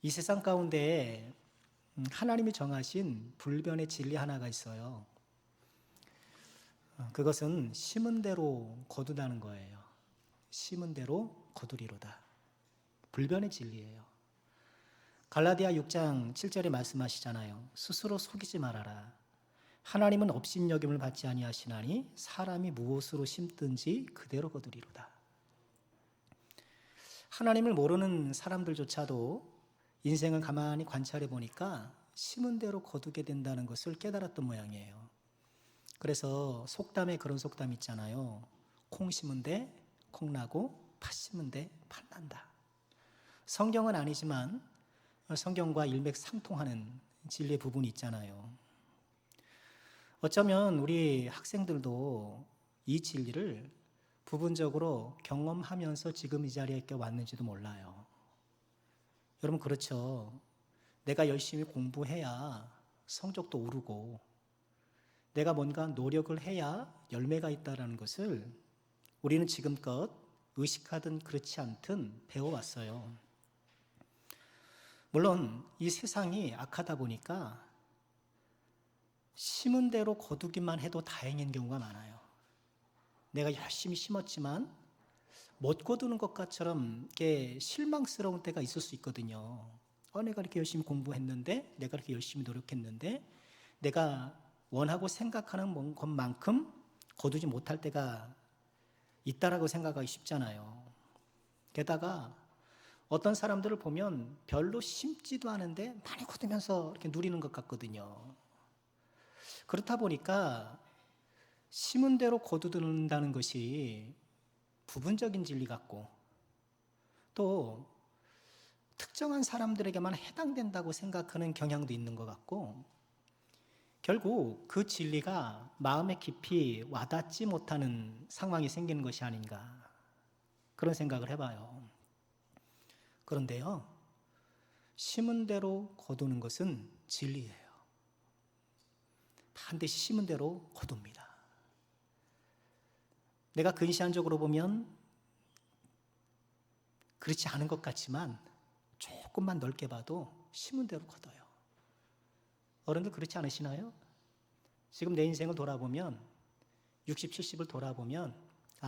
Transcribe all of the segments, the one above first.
이 세상 가운데 하나님이 정하신 불변의 진리 하나가 있어요. 그것은 심은 대로 거두다는 거예요. 심은 대로 거두리로다. 불변의 진리예요. 갈라디아 6장 7절에 말씀하시잖아요. 스스로 속이지 말아라. 하나님은 업신여김을 받지 아니하시나니 사람이 무엇으로 심든지 그대로 거두리로다. 하나님을 모르는 사람들조차도 인생을 가만히 관찰해 보니까 심은 대로 거두게 된다는 것을 깨달았던 모양이에요. 그래서 속담에 그런 속담 있잖아요. 콩 심은 데 콩 나고 팥 심은 데 팥 난다. 성경은 아니지만 성경과 일맥상통하는 진리의 부분이 있잖아요. 어쩌면 우리 학생들도 이 진리를 부분적으로 경험하면서 지금 이 자리에 왔는지도 몰라요. 여러분 그렇죠. 내가 열심히 공부해야 성적도 오르고 내가 뭔가 노력을 해야 열매가 있다는 것을 우리는 지금껏 의식하든 그렇지 않든 배워왔어요. 물론 이 세상이 악하다 보니까 심은 대로 거두기만 해도 다행인 경우가 많아요. 내가 열심히 심었지만 못 거두는 것처럼 이렇게 실망스러운 때가 있을 수 있거든요. 내가 이렇게 열심히 공부했는데, 내가 이렇게 열심히 노력했는데, 내가 원하고 생각하는 것만큼 거두지 못할 때가 있다라고 생각하기 쉽잖아요. 게다가 어떤 사람들을 보면 별로 심지도 않은데 많이 거두면서 이렇게 누리는 것 같거든요. 그렇다 보니까 심은 대로 거두는다는 것이 부분적인 진리 같고 또 특정한 사람들에게만 해당된다고 생각하는 경향도 있는 것 같고 결국 그 진리가 마음에 깊이 와닿지 못하는 상황이 생기는 것이 아닌가 그런 생각을 해봐요. 그런데요, 심은 대로 거두는 것은 진리예요. 반드시 심은 대로 거둡니다. 내가 근시안적으로 보면 그렇지 않은 것 같지만 조금만 넓게 봐도 심은 대로 거둬요. 어른들 그렇지 않으시나요? 지금 내 인생을 돌아보면 60, 70을 돌아보면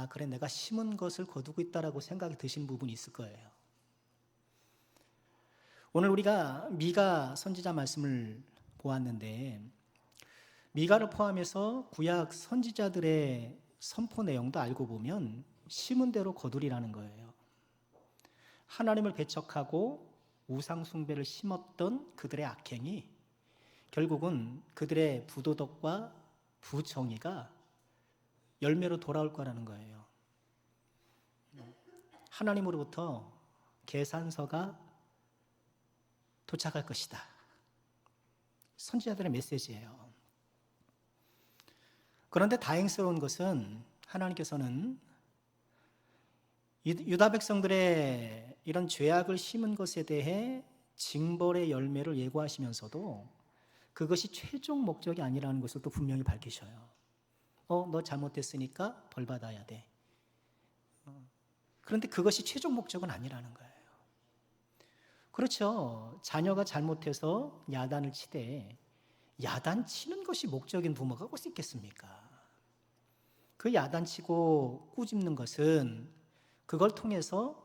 그래 내가 심은 것을 거두고 있다라고 생각이 드신 부분이 있을 거예요. 오늘 우리가 미가 선지자 말씀을 보았는데 미가를 포함해서 구약 선지자들의 선포 내용도 알고 보면 심은 대로 거두리라는 거예요. 하나님을 배척하고 우상 숭배를 심었던 그들의 악행이 결국은 그들의 부도덕과 부정의가 열매로 돌아올 거라는 거예요. 하나님으로부터 계산서가 도착할 것이다. 선지자들의 메시지예요. 그런데 다행스러운 것은 하나님께서는 유다 백성들의 이런 죄악을 심은 것에 대해 징벌의 열매를 예고하시면서도 그것이 최종 목적이 아니라는 것을 또 분명히 밝히셔요. 너 잘못했으니까 벌 받아야 돼. 그런데 그것이 최종 목적은 아니라는 거예요. 그렇죠. 자녀가 잘못해서 야단을 치되 야단 치는 것이 목적인 부모가 어디 있겠습니까? 그 야단 치고 꾸짖는 것은 그걸 통해서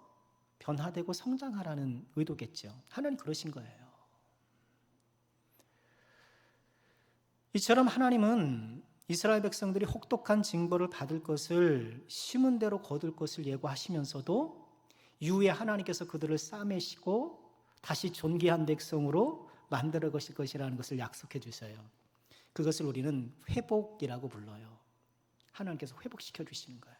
변화되고 성장하라는 의도겠죠. 하나님 그러신 거예요. 이처럼 하나님은 이스라엘 백성들이 혹독한 징벌을 받을 것을 심은 대로 거둘 것을 예고하시면서도 이후에 하나님께서 그들을 싸매시고 다시 존귀한 백성으로 만들어 가실 것이라는 것을 약속해 주셔요. 그것을 우리는 회복이라고 불러요. 하나님께서 회복시켜 주시는 거예요.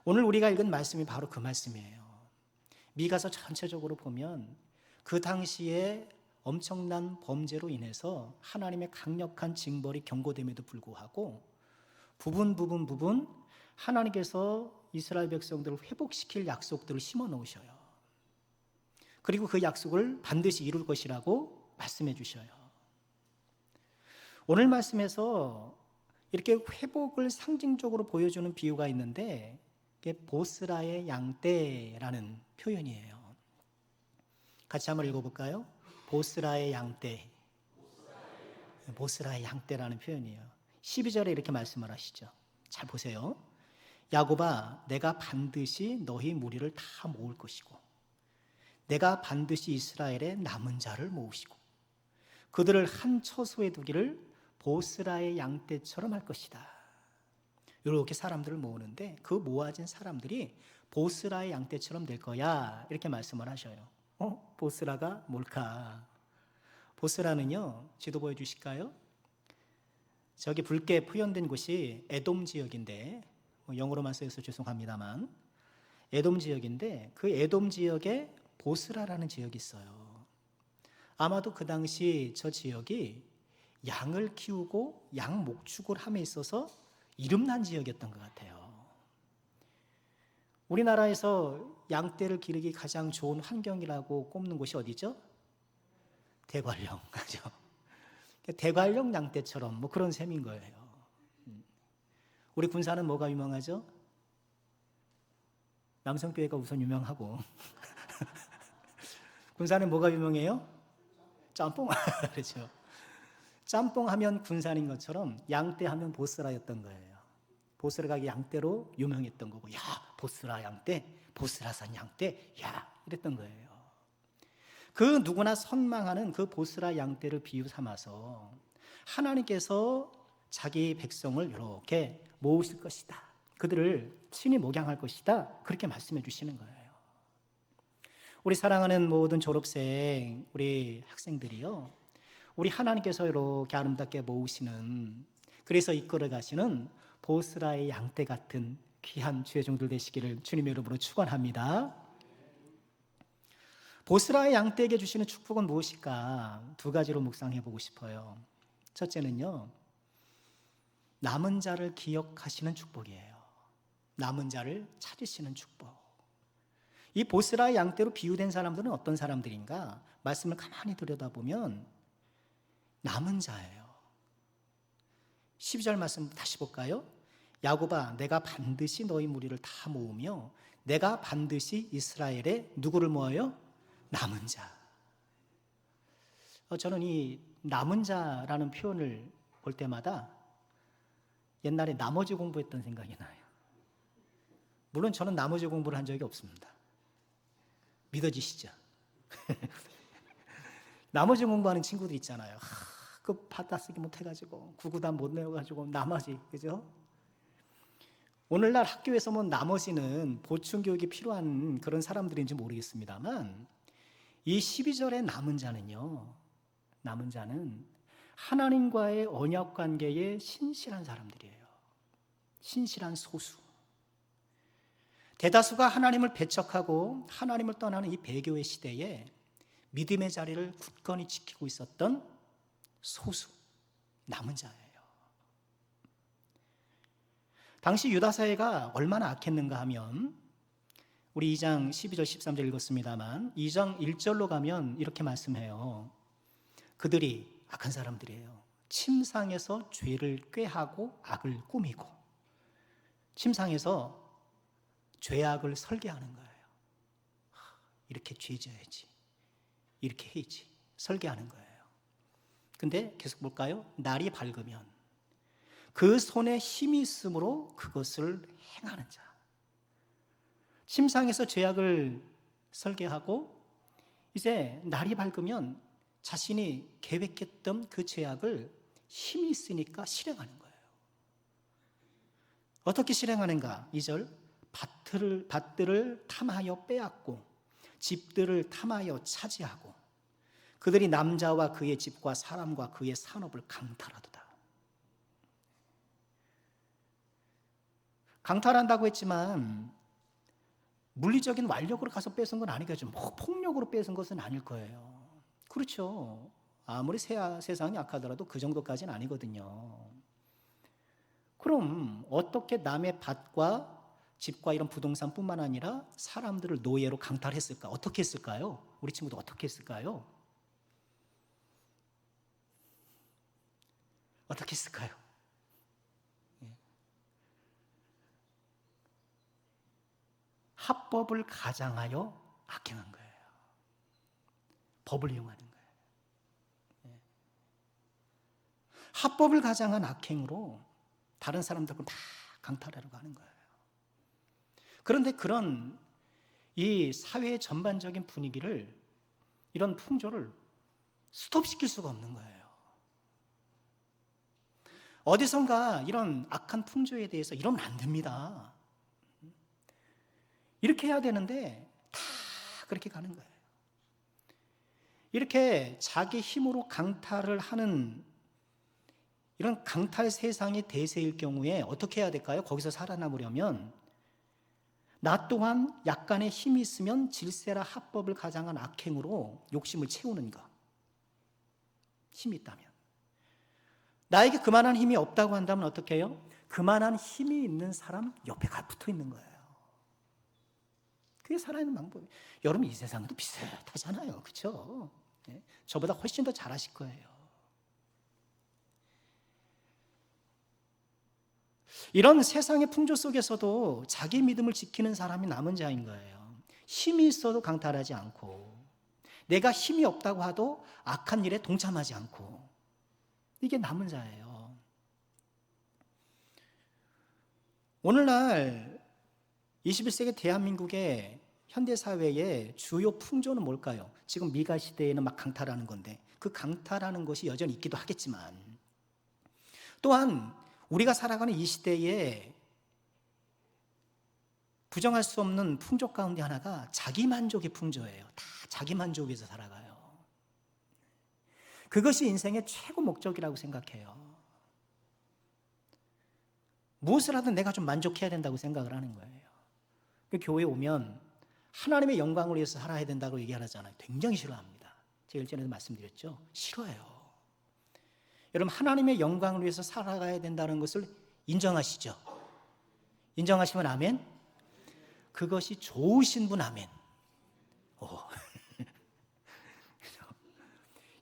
오늘 우리가 읽은 말씀이 바로 그 말씀이에요. 미가서 전체적으로 보면 그 당시에 엄청난 범죄로 인해서 하나님의 강력한 징벌이 경고됨에도 불구하고 부분 하나님께서 이스라엘 백성들을 회복시킬 약속들을 심어 놓으셔요. 그리고 그 약속을 반드시 이룰 것이라고 말씀해 주셔요. 오늘 말씀에서 이렇게 회복을 상징적으로 보여주는 비유가 있는데 그게 보스라의 양떼라는 표현이에요. 같이 한번 읽어볼까요? 보스라의 양떼. 보스라의 양떼라는 표현이에요. 12절에 이렇게 말씀을 하시죠. 잘 보세요. 야곱아, 내가 반드시 너희 무리를 다 모을 것이고 내가 반드시 이스라엘의 남은 자를 모으시고 그들을 한 처소에 두기를 보스라의 양떼처럼 할 것이다. 이렇게 사람들을 모으는데 그 모아진 사람들이 보스라의 양떼처럼 될 거야. 이렇게 말씀을 하셔요. 보스라가 뭘까? 보스라는요, 지도 보여주실까요? 저기 붉게 표현된 곳이 에돔 지역인데, 영어로만 쓰여서 죄송합니다만, 에돔 지역인데 그 에돔 지역에 보스라라는 지역이 있어요. 아마도 그 당시 저 지역이 양을 키우고 양 목축을 함에 있어서 이름난 지역이었던 것 같아요. 우리나라에서 양떼를 기르기 가장 좋은 환경이라고 꼽는 곳이 어디죠? 대관령, 그죠? 대관령 양떼처럼 뭐 그런 셈인 거예요. 우리 군사는 뭐가 유명하죠? 남성교회가 우선 유명하고 군사는 뭐가 유명해요? 짬뽕. 그렇죠. 짬뽕 하면 군산인 것처럼 양떼 하면 보스라였던 거예요. 보스라가 양떼로 유명했던 거고, 야, 보스라 양떼, 보스라산 양떼, 야, 이랬던 거예요. 그 누구나 선망하는 그 보스라 양떼를 비유 삼아서 하나님께서 자기 백성을 이렇게 모으실 것이다. 그들을 친히 목양할 것이다. 그렇게 말씀해 주시는 거예요. 우리 사랑하는 모든 졸업생, 우리 학생들이요, 우리 하나님께서 이렇게 아름답게 모으시는, 그래서 이끌어 가시는 보스라의 양떼 같은 귀한 주의 종들 되시기를 주님의 이름으로 축원합니다. 보스라의 양떼에게 주시는 축복은 무엇일까? 두 가지로 묵상해 보고 싶어요. 첫째는요, 남은 자를 기억하시는 축복이에요. 남은 자를 찾으시는 축복. 이 보스라의 양떼로 비유된 사람들은 어떤 사람들인가? 말씀을 가만히 들여다보면 남은 자예요. 12절 말씀 다시 볼까요? 야곱아, 내가 반드시 너희 무리를 다 모으며 내가 반드시 이스라엘에 누구를 모아요? 남은 자. 저는 이 남은 자라는 표현을 볼 때마다 옛날에 나머지 공부했던 생각이 나요. 물론 저는 나머지 공부를 한 적이 없습니다. 믿어지시죠? 나머지 공부하는 친구들 있잖아요. 그 받아쓰기 못해가지고 구구단 못 내어가지고 나머지, 그죠? 오늘날 학교에서 뭐 나머지는 보충 교육이 필요한 그런 사람들인지 모르겠습니다만 이 12절의 남은 자는요, 남은 자는 하나님과의 언약 관계에 신실한 사람들이에요. 신실한 소수. 대다수가 하나님을 배척하고 하나님을 떠나는 이 배교의 시대에 믿음의 자리를 굳건히 지키고 있었던 소수, 남은 자예요. 당시 유다 사회가 얼마나 악했는가 하면 우리 2장 12절 13절 읽었습니다만 2장 1절로 가면 이렇게 말씀해요. 그들이 악한 사람들이에요. 침상에서 죄를 꾀하고 악을 꾸미고 침상에서 죄악을 설계하는 거예요. 이렇게 죄 지어야지, 이렇게 해야지 설계하는 거예요. 근데 계속 볼까요? 날이 밝으면 그 손에 힘이 있으므로 그것을 행하는 자. 침상에서 죄악을 설계하고 이제 날이 밝으면 자신이 계획했던 그 죄악을 힘이 있으니까 실행하는 거예요. 어떻게 실행하는가? 2절 밭들을 탐하여 빼앗고 집들을 탐하여 차지하고 그들이 남자와 그의 집과 사람과 그의 산업을 강탈하도다. 강탈한다고 했지만 물리적인 완력으로 가서 뺏은 건 아니겠죠. 뭐 폭력으로 뺏은 것은 아닐 거예요. 그렇죠. 아무리 세상이 악하더라도 그 정도까지는 아니거든요. 그럼 어떻게 남의 밭과 집과 이런 부동산뿐만 아니라 사람들을 노예로 강탈했을까? 어떻게 했을까요? 우리 친구도 어떻게 했을까요? 어떻게 했을까요? 합법을 가장하여 악행한 거예요. 법을 이용하는 거예요. 합법을 가장한 악행으로 다른 사람들과 다 강탈하려고 하는 거예요. 그런데 그런 이 사회의 전반적인 분위기를, 이런 풍조를 스톱시킬 수가 없는 거예요. 어디선가 이런 악한 풍조에 대해서 이러면 안 됩니다. 이렇게 해야 되는데 다 그렇게 가는 거예요. 이렇게 자기 힘으로 강탈을 하는 이런 강탈 세상의 대세일 경우에 어떻게 해야 될까요? 거기서 살아남으려면 나 또한 약간의 힘이 있으면 질세라 합법을 가장한 악행으로 욕심을 채우는 것. 힘이 있다면. 나에게 그만한 힘이 없다고 한다면 어떻게 해요? 그만한 힘이 있는 사람 옆에 붙어 있는 거예요. 그게 살아있는 방법이에요. 여러분 이 세상도 비슷하잖아요. 그렇죠? 저보다 훨씬 더 잘하실 거예요. 이런 세상의 풍조 속에서도 자기 믿음을 지키는 사람이 남은 자인 거예요. 힘이 있어도 강탈하지 않고, 내가 힘이 없다고 하도 악한 일에 동참하지 않고, 이게 남은 자예요. 오늘날 21세기 대한민국의 현대사회의 주요 풍조는 뭘까요? 지금 미가 시대에는 막 강탈하는 건데, 그 강탈하는 것이 여전히 있기도 하겠지만, 또한 우리가 살아가는 이 시대에 부정할 수 없는 풍조 가운데 하나가 자기만족의 풍조예요. 다 자기만족 위해서 살아가요. 그것이 인생의 최고 목적이라고 생각해요. 무엇을 하든 내가 좀 만족해야 된다고 생각을 하는 거예요. 교회에 오면 하나님의 영광을 위해서 살아야 된다고 얘기하잖아요. 굉장히 싫어합니다. 제가 일전에도 말씀드렸죠. 싫어요. 여러분 하나님의 영광을 위해서 살아가야 된다는 것을 인정하시죠? 인정하시면 아멘? 그것이 좋으신 분 아멘.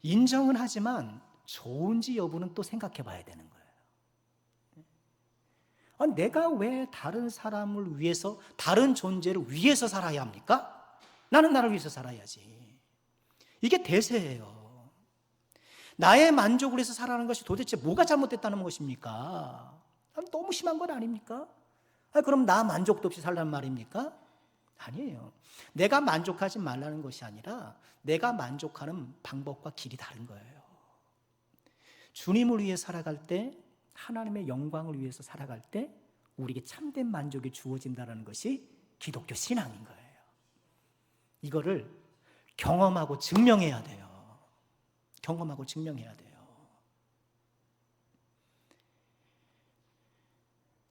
인정은 하지만 좋은지 여부는 또 생각해 봐야 되는 거예요. 내가 왜 다른 사람을 위해서, 다른 존재를 위해서 살아야 합니까? 나는 나를 위해서 살아야지. 이게 대세예요. 나의 만족을 위해서 살아가는 것이 도대체 뭐가 잘못됐다는 것입니까? 너무 심한 건 아닙니까? 그럼 나 만족도 없이 살라는 말입니까? 아니에요. 내가 만족하지 말라는 것이 아니라 내가 만족하는 방법과 길이 다른 거예요. 주님을 위해 살아갈 때, 하나님의 영광을 위해서 살아갈 때 우리에게 참된 만족이 주어진다는 것이 기독교 신앙인 거예요. 이거를 경험하고 증명해야 돼요. 경험하고 증명해야 돼요.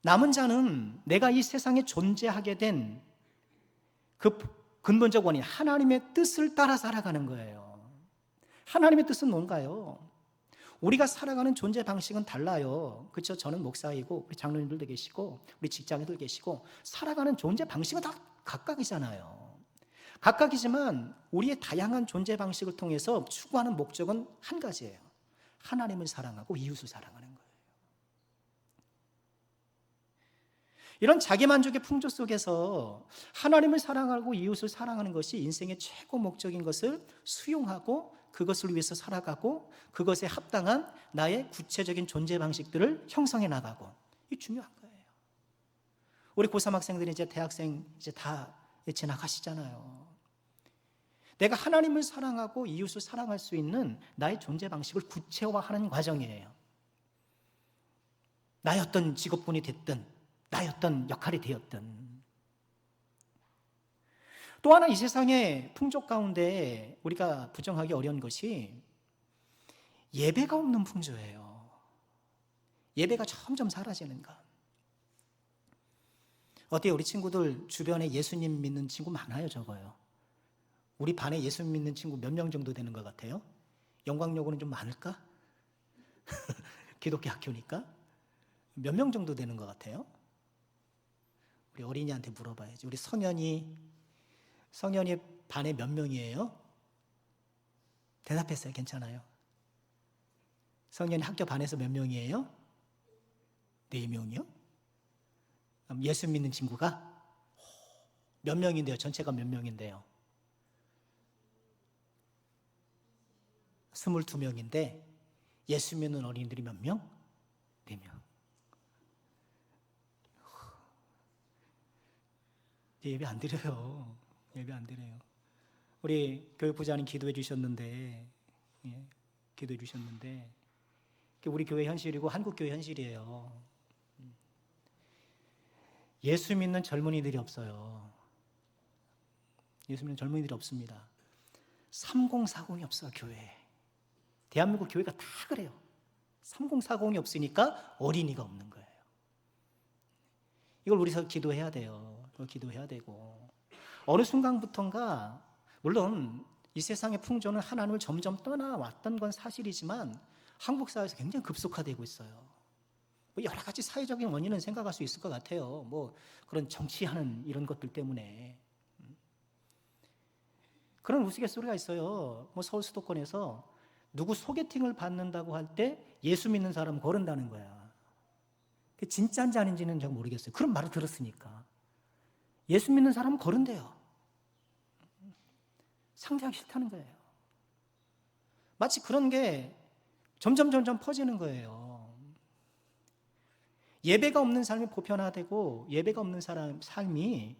남은 자는 내가 이 세상에 존재하게 된 그 근본적 원인, 하나님의 뜻을 따라 살아가는 거예요. 하나님의 뜻은 뭔가요? 우리가 살아가는 존재 방식은 달라요. 그렇죠? 저는 목사이고 우리 장로님들도 계시고 우리 직장인들 계시고 살아가는 존재 방식은 다 각각이잖아요. 각각이지만 우리의 다양한 존재 방식을 통해서 추구하는 목적은 한 가지예요. 하나님을 사랑하고 이웃을 사랑하는 거예요. 이런 자기만족의 풍조 속에서 하나님을 사랑하고 이웃을 사랑하는 것이 인생의 최고 목적인 것을 수용하고 그것을 위해서 살아가고 그것에 합당한 나의 구체적인 존재 방식들을 형성해 나가고, 이게 중요한 거예요. 우리 고3 학생들이 이제 대학생 이제 다 지나가시잖아요. 내가 하나님을 사랑하고 이웃을 사랑할 수 있는 나의 존재 방식을 구체화하는 과정이에요. 나의 어떤 직업군이 됐든 나의 어떤 역할이 되었든. 또 하나 이 세상의 풍조 가운데 우리가 부정하기 어려운 것이 예배가 없는 풍조예요. 예배가 점점 사라지는 것. 어때요? 우리 친구들 주변에 예수님 믿는 친구 많아요, 적어요? 우리 반에 예수님 믿는 친구 몇 명 정도 되는 것 같아요? 영광여고는 좀 많을까? 기독교 학교니까? 몇 명 정도 되는 것 같아요? 우리 어린이한테 물어봐야지. 우리 성현이 반에 몇 명이에요? 대답했어요. 괜찮아요. 성현이 학교 반에서 몇 명이에요? 4명이요? 그럼 예수 믿는 친구가 몇 명인데요? 전체가 몇 명인데요? 22명인데 예수 믿는 어린이들이 몇 명? 4명. 예배 안 드려요. 예배 안 드려요. 우리 교육부장님 기도해 주셨는데, 기도해 주셨는데, 우리 교회 현실이고 한국 교회 현실이에요. 예수 믿는 젊은이들이 없어요. 예수 믿는 젊은이들이 없습니다. 3040이 없어요, 교회에. 대한민국 교회가 다 그래요. 3040이 없으니까 어린이가 없는 거예요. 이걸 우리서 기도해야 돼요. 기도해야 되고, 어느 순간부터인가, 물론 이 세상의 풍조는 하나님을 점점 떠나왔던 건 사실이지만 한국 사회에서 굉장히 급속화되고 있어요. 여러 가지 사회적인 원인은 생각할 수 있을 것 같아요. 뭐 그런 정치하는 이런 것들 때문에. 그런 우스갯소리가 있어요. 뭐 서울 수도권에서 누구 소개팅을 받는다고 할 때 예수 믿는 사람 거른다는 거야. 그게 진짜인지 아닌지는 잘 모르겠어요. 그런 말을 들었으니까. 예수 믿는 사람은 거른대요. 상대하기 싫다는 거예요. 마치 그런 게 점점 퍼지는 거예요. 예배가 없는 삶이 보편화되고 예배가 없는 사람 삶이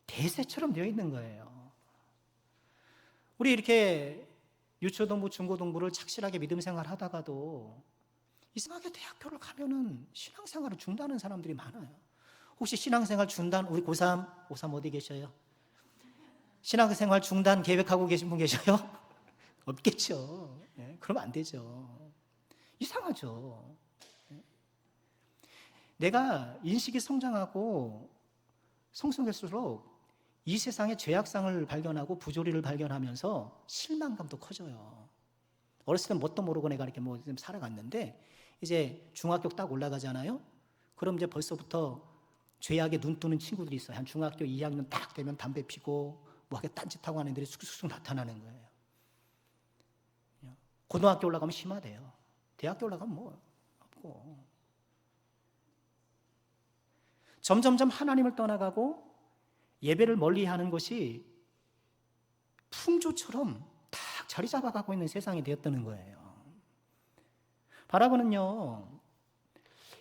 대세처럼 되어 있는 거예요. 우리 이렇게 유초동부, 중고동부를 착실하게 믿음 생활 하다가도 이상하게 대학교를 가면은 신앙생활을 중단하는 사람들이 많아요. 혹시 신앙생활 중단, 우리 고3 어디 계셔요? 신앙생활 중단 계획하고 계신 분 계셔요? 없겠죠. 그러면 안 되죠. 이상하죠. 내가 인식이 성장하고 성숙할수록 이 세상의 죄악상을 발견하고 부조리를 발견하면서 실망감도 커져요. 어렸을 땐 뭣도 모르고 내가 이렇게 좀 살아갔는데 이제 중학교 딱 올라가잖아요. 그럼 이제 벌써부터 죄악에 눈 뜨는 친구들이 있어요. 한 중학교 2학년 딱 되면 담배 피고 뭐하게 딴짓하고 하는 애들이 쑥쑥 나타나는 거예요. 고등학교 올라가면 심하대요. 대학교 올라가면 뭐 없고. 점점점 하나님을 떠나가고 예배를 멀리하는 것이 풍조처럼 딱 자리 잡아가고 있는 세상이 되었다는 거예요. 바라보는요,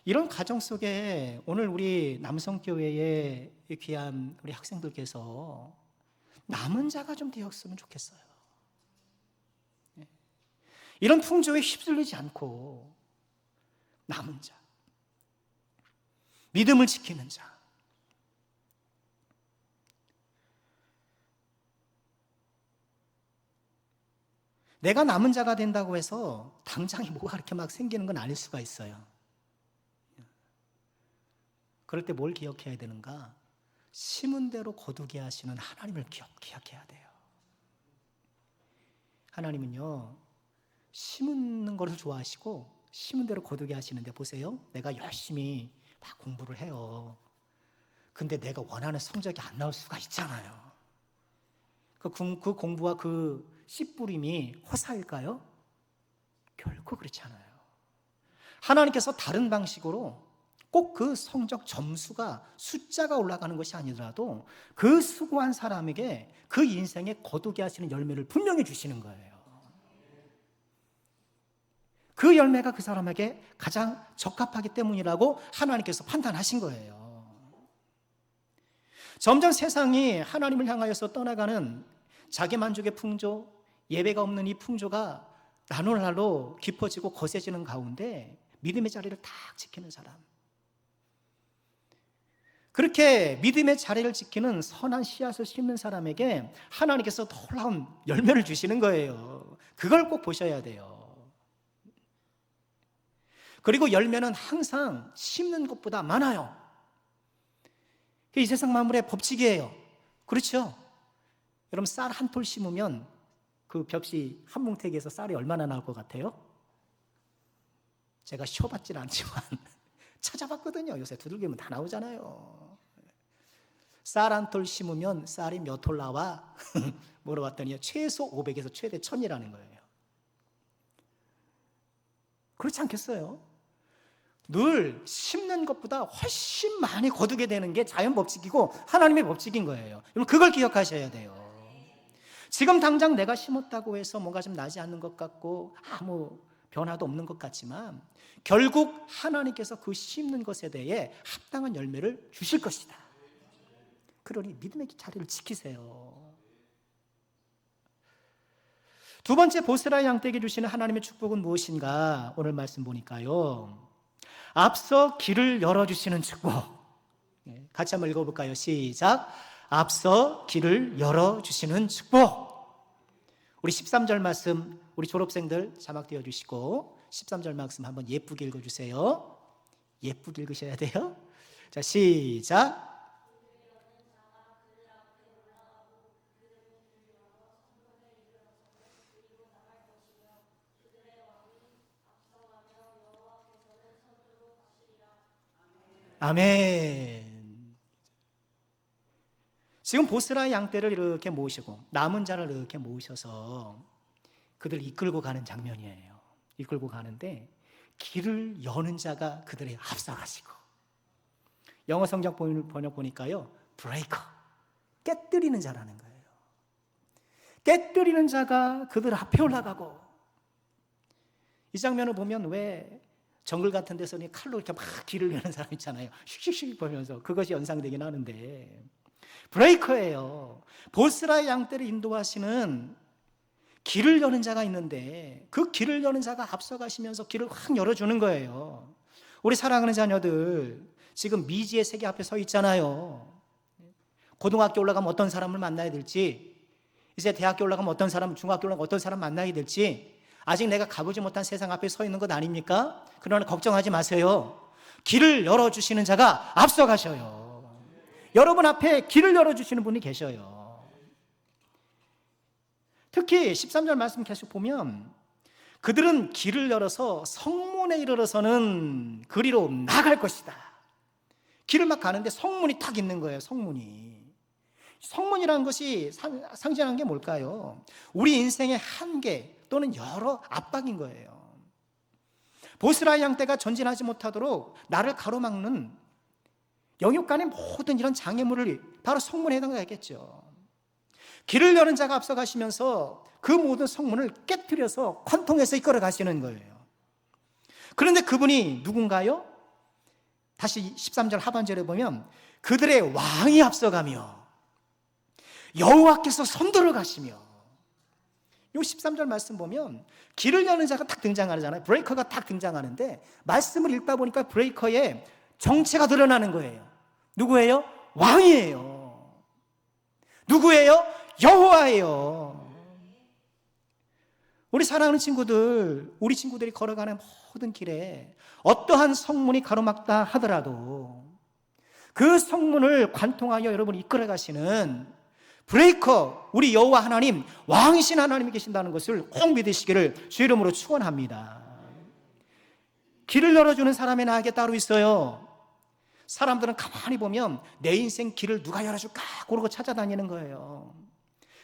이런 가정 속에 오늘 우리 남성교회의 귀한 우리 학생들께서 남은 자가 좀 되었으면 좋겠어요. 이런 풍조에 휩쓸리지 않고 남은 자, 믿음을 지키는 자. 내가 남은 자가 된다고 해서 당장에 뭐가 그렇게 막 생기는 건 아닐 수가 있어요. 그럴 때 뭘 기억해야 되는가? 심은 대로 거두게 하시는 하나님을 기억해야 돼요. 하나님은요, 심는 것을 좋아하시고 심은 대로 거두게 하시는데, 보세요. 내가 열심히 막 공부를 해요. 근데 내가 원하는 성적이 안 나올 수가 있잖아요. 그 공부와 그 씨 뿌림이 허사일까요? 결코 그렇지 않아요. 하나님께서 다른 방식으로 꼭 그 성적 점수가 숫자가 올라가는 것이 아니더라도 그 수고한 사람에게 그 인생에 거두게 하시는 열매를 분명히 주시는 거예요. 그 열매가 그 사람에게 가장 적합하기 때문이라고 하나님께서 판단하신 거예요. 점점 세상이 하나님을 향하여서 떠나가는 자기 만족의 풍조, 예배가 없는 이 풍조가 날로 깊어지고 거세지는 가운데 믿음의 자리를 딱 지키는 사람, 그렇게 믿음의 자리를 지키는 선한 씨앗을 심는 사람에게 하나님께서 놀라운 열매를 주시는 거예요. 그걸 꼭 보셔야 돼요. 그리고 열매는 항상 심는 것보다 많아요. 이 세상 만물의 법칙이에요. 그렇죠? 여러분, 쌀 한 톨 심으면 그 벽시 한 뭉태기에서 쌀이 얼마나 나올 것 같아요? 제가 쉬어봤지는 않지만 찾아봤거든요. 요새 두들기면 다 나오잖아요. 쌀 한 톨 심으면 쌀이 몇 톨 나와? 물어봤더니 최소 500에서 최대 1000이라는 거예요. 그렇지 않겠어요? 늘 심는 것보다 훨씬 많이 거두게 되는 게 자연 법칙이고 하나님의 법칙인 거예요. 여러분, 그걸 기억하셔야 돼요. 지금 당장 내가 심었다고 해서 뭔가 좀 나지 않는 것 같고 아무 변화도 없는 것 같지만 결국 하나님께서 그 심는 것에 대해 합당한 열매를 주실 것이다. 그러니 믿음의 자리를 지키세요. 두 번째, 보스라 양떼에게 주시는 하나님의 축복은 무엇인가? 오늘 말씀 보니까요, 앞서 길을 열어주시는 축복. 같이 한번 읽어볼까요? 시작. 앞서 길을 열어주시는 축복. 우리 13절 말씀, 우리 졸업생들 자막 띄워주시고 13절 말씀 한번 예쁘게 읽어주세요. 예쁘게 읽으셔야 돼요. 자, 시작. 아멘. 지금 보스라의 양떼를 이렇게 모으시고 남은 자를 이렇게 모으셔서 그들 이끌고 가는 장면이에요. 이끌고 가는데 길을 여는 자가 그들의 앞서가시고, 영어 성경 번역 보니까요, 브레이커, 깨뜨리는 자라는 거예요. 깨뜨리는 자가 그들 앞에 올라가고, 이 장면을 보면 왜 정글 같은 데서 칼로 이렇게 막 길을 여는 사람 있잖아요. 슉슉슉 보면서 그것이 연상되긴 하는데, 브레이커예요. 보스라의 양떼를 인도하시는 길을 여는 자가 있는데 그 길을 여는 자가 앞서가시면서 길을 확 열어주는 거예요. 우리 사랑하는 자녀들, 지금 미지의 세계 앞에 서 있잖아요. 고등학교 올라가면 어떤 사람을 만나야 될지, 이제 대학교 올라가면 어떤 사람, 중학교 올라가면 어떤 사람 만나야 될지 아직 내가 가보지 못한 세상 앞에 서 있는 것 아닙니까? 그러나 걱정하지 마세요. 길을 열어주시는 자가 앞서가셔요. 여러분 앞에 길을 열어주시는 분이 계셔요. 특히 13절 말씀 계속 보면 그들은 길을 열어서 성문에 이르러서는 그리로 나갈 것이다. 길을 막 가는데 성문이 딱 있는 거예요. 성문이라는 것이 상징하는 게 뭘까요? 우리 인생의 한계 또는 여러 압박인 거예요. 보스라의 양떼가 전진하지 못하도록 나를 가로막는 영역 간의 모든 이런 장애물을 바로 성문에 해당하겠죠. 길을 여는 자가 앞서가시면서 그 모든 성문을 깨뜨려서 관통해서 이끌어 가시는 거예요. 그런데 그분이 누군가요? 다시 13절 하반절에 보면 그들의 왕이 앞서가며 여호와께서 손들어 가시며, 이 13절 말씀 보면 길을 여는 자가 딱 등장하잖아요. 브레이커가 딱 등장하는데 말씀을 읽다 보니까 브레이커의 정체가 드러나는 거예요. 누구예요? 왕이에요. 누구예요? 여호와예요. 우리 사랑하는 친구들, 우리 친구들이 걸어가는 모든 길에 어떠한 성문이 가로막다 하더라도 그 성문을 관통하여 여러분을 이끌어 가시는 브레이커, 우리 여호와 하나님, 왕이신 하나님이 계신다는 것을 꼭 믿으시기를 주 이름으로 축원합니다. 길을 열어주는 사람이 나에게 따로 있어요. 사람들은 가만히 보면 내 인생 길을 누가 열어줄까 그러고 찾아다니는 거예요.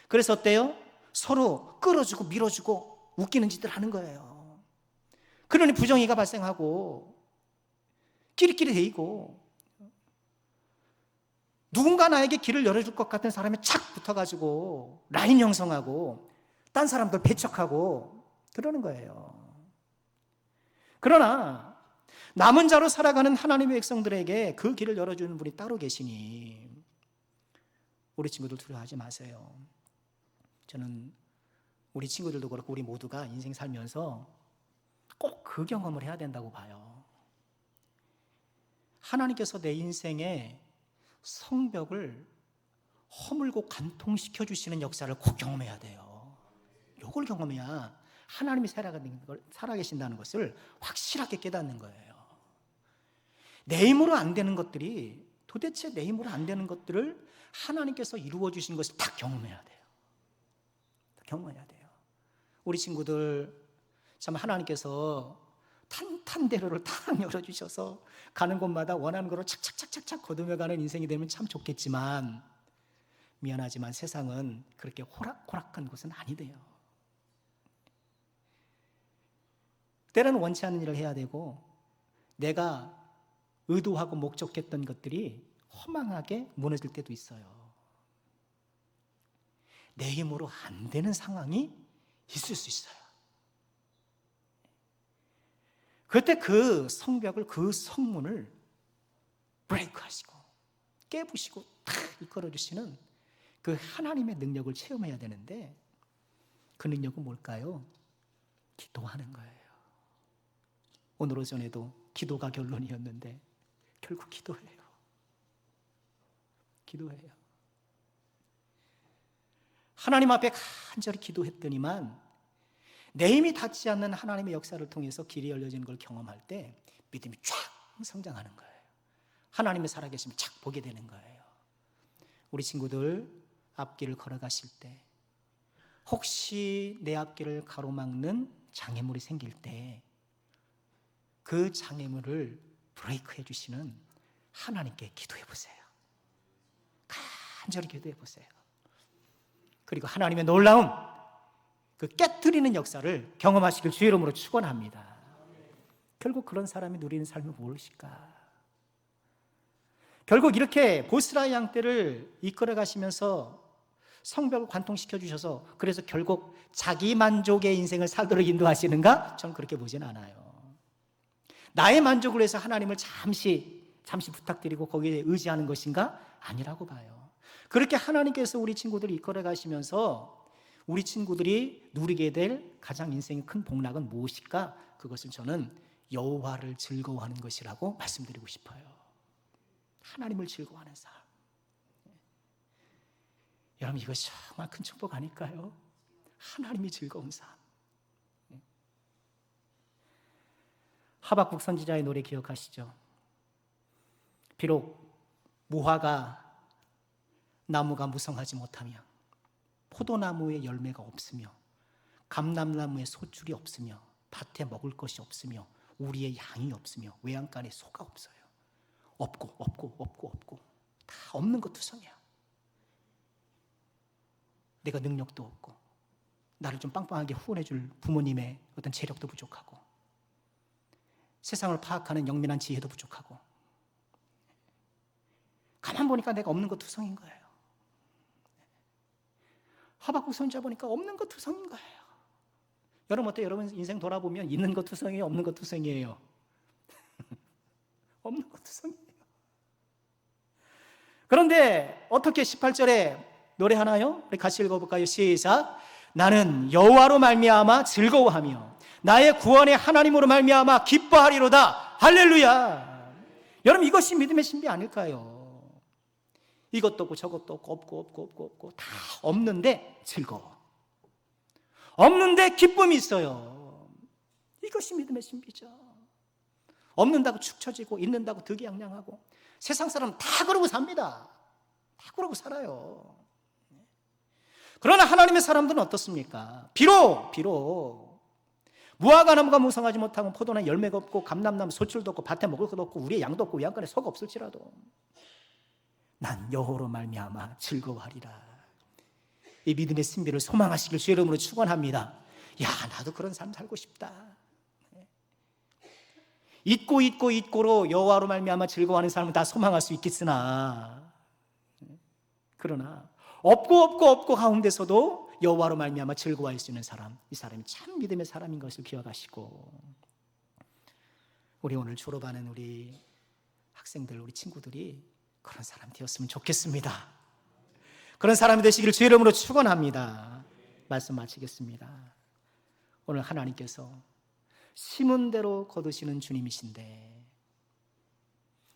그래서 어때요? 서로 끌어주고 밀어주고 웃기는 짓들 하는 거예요. 그러니 부정의가 발생하고 끼리끼리 데이고, 누군가 나에게 길을 열어줄 것 같은 사람이 착 붙어가지고 라인 형성하고 딴 사람들 배척하고 그러는 거예요. 그러나 남은 자로 살아가는 하나님의 백성들에게 그 길을 열어주는 분이 따로 계시니 우리 친구들 두려워하지 마세요. 저는 우리 친구들도 그렇고 우리 모두가 인생 살면서 꼭 그 경험을 해야 된다고 봐요. 하나님께서 내 인생에 성벽을 허물고 관통시켜 주시는 역사를 꼭 경험해야 돼요. 이걸 경험해야 하나님이 살아계신다는 것을 확실하게 깨닫는 거예요. 내 힘으로 안 되는 것들이, 도대체 내 힘으로 안 되는 것들을 하나님께서 이루어 주신 것을 다 경험해야 돼요. 경험해야 돼요. 우리 친구들 참 하나님께서 탄탄대로를 탁 열어주셔서 가는 곳마다 원하는 거로 착착착착착 거두며가는 인생이 되면 참 좋겠지만, 미안하지만 세상은 그렇게 호락호락한 곳은 아니대요. 때로는 원치 않는 일을 해야 되고 내가 의도하고 목적했던 것들이 허망하게 무너질 때도 있어요. 내 힘으로 안 되는 상황이 있을 수 있어요. 그때 그 성벽을, 그 성문을 브레이크하시고 깨부시고 탁 이끌어주시는 그 하나님의 능력을 체험해야 되는데, 그 능력은 뭘까요? 기도하는 거예요. 오늘 오전에도 기도가 결론이었는데 결국 기도해요. 기도해요. 하나님 앞에 간절히 기도했더니만 내 힘이 닿지 않는 하나님의 역사를 통해서 길이 열려지는 걸 경험할 때 믿음이 쫙 성장하는 거예요. 하나님의 살아계심을 착 보게 되는 거예요. 우리 친구들 앞길을 걸어가실 때 혹시 내 앞길을 가로막는 장애물이 생길 때 그 장애물을 브레이크해 주시는 하나님께 기도해 보세요. 간절히 기도해 보세요. 그리고 하나님의 놀라움, 그 깨트리는 역사를 경험하시길 주의 이름으로 축원합니다. 결국 그런 사람이 누리는 삶이 무엇일까? 결국 이렇게 보스라 양떼를 이끌어 가시면서 성벽을 관통시켜 주셔서 그래서 결국 자기 만족의 인생을 살도록 인도하시는가? 저는 그렇게 보진 않아요. 나의 만족을 위해서 하나님을 잠시 부탁드리고 거기에 의지하는 것인가? 아니라고 봐요. 그렇게 하나님께서 우리 친구들을 이끌어 가시면서 우리 친구들이 누리게 될 가장 인생의 큰 복락은 무엇일까? 그것은 저는 여호와를 즐거워하는 것이라고 말씀드리고 싶어요. 하나님을 즐거워하는 삶. 여러분, 이것이 정말 큰 축복 아닐까요? 하나님이 즐거운 삶. 하박국 선지자의 노래 기억하시죠? 비록 무화과 나무가 무성하지 못하며 포도나무에 열매가 없으며 감람나무에 소출이 없으며 밭에 먹을 것이 없으며 우리의 양이 없으며 외양간에 소가 없어요. 없고 다 없는 것 투성이야. 내가 능력도 없고 나를 좀 빵빵하게 후원해 줄 부모님의 어떤 재력도 부족하고 세상을 파악하는 영민한 지혜도 부족하고 가만 보니까 내가 없는 것 투성인 거예요. 하박국 선지자 보니까 없는 것 투성인 거예요. 여러분 어때요? 여러분 인생 돌아보면 있는 것 투성이에요? 없는 것 투성이에요? 없는 것 투성이에요. 그런데 어떻게 18절에 노래하나요? 우리 같이 읽어볼까요? 시작. 나는 여호와로 말미암아 즐거워하며 나의 구원의 하나님으로 말미암아 기뻐하리로다. 할렐루야. 여러분 이것이 믿음의 신비 아닐까요? 이것도 없고 저것도 없고 다 없는데 즐거워. 없는데 기쁨이 있어요. 이것이 믿음의 신비죠. 없는다고 축 처지고 있는다고 득이양양하고 세상 사람은 다 그러고 삽니다. 다 그러고 살아요. 그러나 하나님의 사람들은 어떻습니까? 비록 무화과 나무가 무성하지 못하고 포도나무 열매가 없고 감람나무 소출도 없고 밭에 먹을 것도 없고 우리의 양도 없고 외양간에 소가 없을지라도 난 여호와로 말미암아 즐거워하리라. 이 믿음의 신비를 소망하시길 주의 이름으로 축원합니다. 야, 나도 그런 삶 살고 싶다. 있고로 여호와로 말미암아 즐거워하는 삶은 다 소망할 수 있겠으나 그러나 없고 가운데서도 여호와로 말미암아 즐거워할 수 있는 사람, 이 사람이 참 믿음의 사람인 것을 기억하시고 우리 오늘 졸업하는 우리 학생들, 우리 친구들이 그런 사람 되었으면 좋겠습니다. 그런 사람이 되시기를 주의 이름으로 축원합니다. 말씀 마치겠습니다. 오늘 하나님께서 심은 대로 거두시는 주님이신데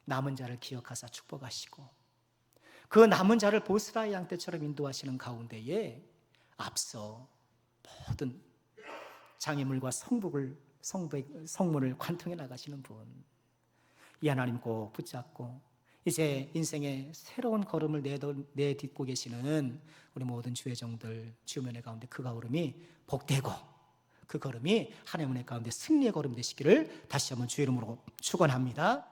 남은 자를 기억하사 축복하시고 그 남은 자를 보스라의 양떼처럼 인도하시는 가운데에 앞서 모든 장애물과 성문을 관통해 나가시는 분, 이 하나님 꼭 붙잡고 이제 인생의 새로운 걸음을 내딛고 계시는 우리 모든 주의 종들, 주의 은혜 가운데 그 걸음이 복되고 그 걸음이 하나님의 은혜 가운데 승리의 걸음 되시기를 다시 한번 주의 이름으로 축원합니다.